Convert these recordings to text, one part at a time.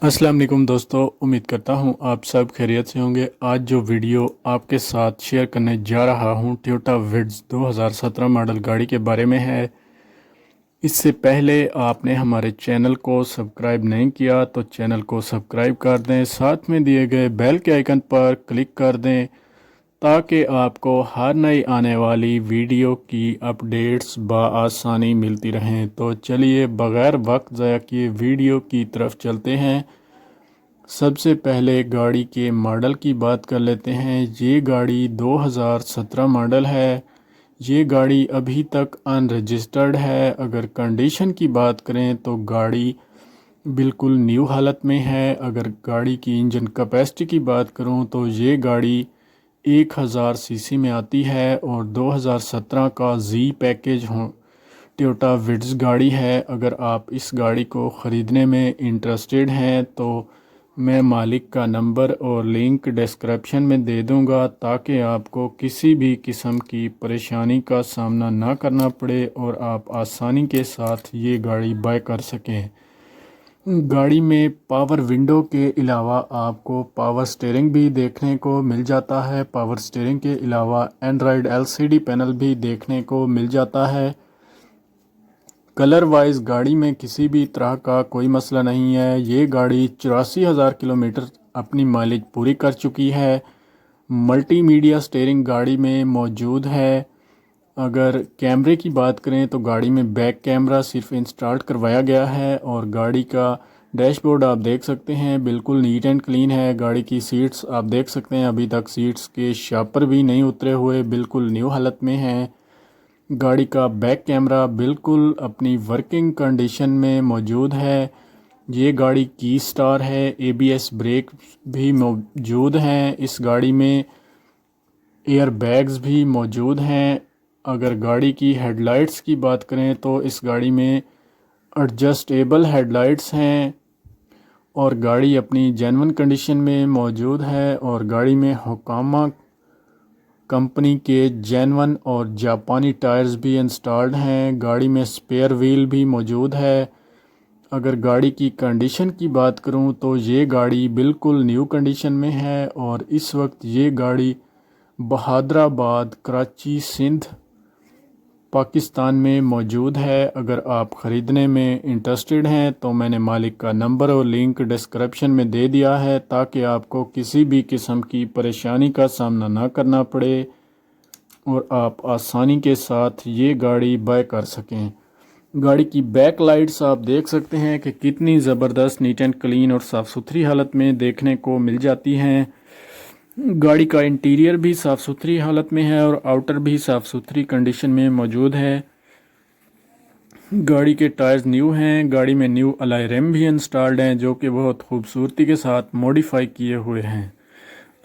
अस्सलाम वालेकुम दोस्तों, उम्मीद करता हूँ आप सब खैरियत से होंगे। आज जो वीडियो आपके साथ शेयर करने जा रहा हूँ टोयोटा विट्ज़ 2017 मॉडल गाड़ी के बारे में है। इससे पहले आपने हमारे चैनल को सब्सक्राइब नहीं किया तो चैनल को सब्सक्राइब कर दें, साथ में दिए गए बेल के आइकन पर क्लिक कर दें ताकि आपको हर नई आने वाली वीडियो की अपडेट्स बआसानी मिलती रहें। तो चलिए बग़ैर वक्त ज़ाया किए वीडियो की तरफ चलते हैं। सबसे पहले गाड़ी के मॉडल की बात कर लेते हैं। ये गाड़ी 2017 मॉडल है। ये गाड़ी अभी तक अनरजिस्टर्ड है। अगर कंडीशन की बात करें तो गाड़ी बिल्कुल न्यू हालत में है। अगर गाड़ी की इंजन कैपेसिटी की बात करूं तो ये गाड़ी 1000 सीसी में आती है और 2017 का जी पैकेज टोयोटा विट्ज़ गाड़ी है। अगर आप इस गाड़ी को ख़रीदने में इंटरेस्टेड हैं तो मैं मालिक का नंबर और लिंक डिस्क्रिप्शन में दे दूंगा ताकि आपको किसी भी किस्म की परेशानी का सामना ना करना पड़े और आप आसानी के साथ ये गाड़ी बाय कर सकें। गाड़ी में पावर विंडो के अलावा आपको पावर स्टीयरिंग भी देखने को मिल जाता है। पावर स्टीयरिंग के अलावा एंड्रॉयड एलसीडी पैनल भी देखने को मिल जाता है। कलर वाइज गाड़ी में किसी भी तरह का कोई मसला नहीं है। ये गाड़ी 84,000 किलोमीटर अपनी माइलेज पूरी कर चुकी है। मल्टीमीडिया स्टीयरिंग गाड़ी में मौजूद है। अगर कैमरे की बात करें तो गाड़ी में बैक कैमरा सिर्फ इंस्टॉल करवाया गया है और गाड़ी का डैशबोर्ड आप देख सकते हैं बिल्कुल नीट एंड क्लीन है। गाड़ी की सीट्स आप देख सकते हैं अभी तक सीट्स के शापर भी नहीं उतरे हुए, बिल्कुल न्यू हालत में हैं। गाड़ी का बैक कैमरा बिल्कुल अपनी वर्किंग कंडीशन में मौजूद है। ये गाड़ी की स्टार है। एबीएस ब्रेक भी मौजूद हैं। इस गाड़ी में एयर बैग्स भी मौजूद हैं। अगर गाड़ी की हेडलाइट्स की बात करें तो इस गाड़ी में एडजस्टेबल हेडलाइट्स हैं और गाड़ी अपनी जेन्युइन कंडीशन में मौजूद है और गाड़ी में हुकामा कंपनी के जेन्युइन और जापानी टायर्स भी इंस्टॉल्ड हैं। गाड़ी में स्पेयर व्हील भी मौजूद है। अगर गाड़ी की कंडीशन की बात करूं तो ये गाड़ी बिल्कुल न्यू कंडीशन में है और इस वक्त ये गाड़ी बहादुराबाद, कराची, सिंध, पाकिस्तान में मौजूद है। अगर आप ख़रीदने में इंटरेस्टेड हैं तो मैंने मालिक का नंबर और लिंक डिस्क्रिप्शन में दे दिया है ताकि आपको किसी भी किस्म की परेशानी का सामना ना करना पड़े और आप आसानी के साथ ये गाड़ी बाय कर सकें। गाड़ी की बैक लाइट्स आप देख सकते हैं कि कितनी ज़बरदस्त नीट एंड क्लीन और साफ़ सुथरी हालत में देखने को मिल जाती हैं। गाड़ी का इंटीरियर भी साफ़ सुथरी हालत में है और आउटर भी साफ़ सुथरी कंडीशन में मौजूद है। गाड़ी के टायर्स न्यू हैं। गाड़ी में न्यू अलॉय रिम भी इंस्टॉल्ड हैं जो कि बहुत खूबसूरती के साथ मॉडिफाई किए हुए हैं।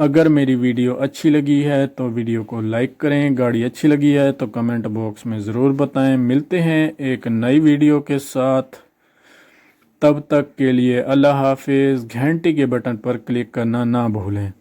अगर मेरी वीडियो अच्छी लगी है तो वीडियो को लाइक करें। गाड़ी अच्छी लगी है तो कमेंट बॉक्स में ज़रूर बताएं। मिलते हैं एक नई वीडियो के साथ, तब तक के लिए अल्लाह हाफिज़। घंटी के बटन पर क्लिक करना ना भूलें।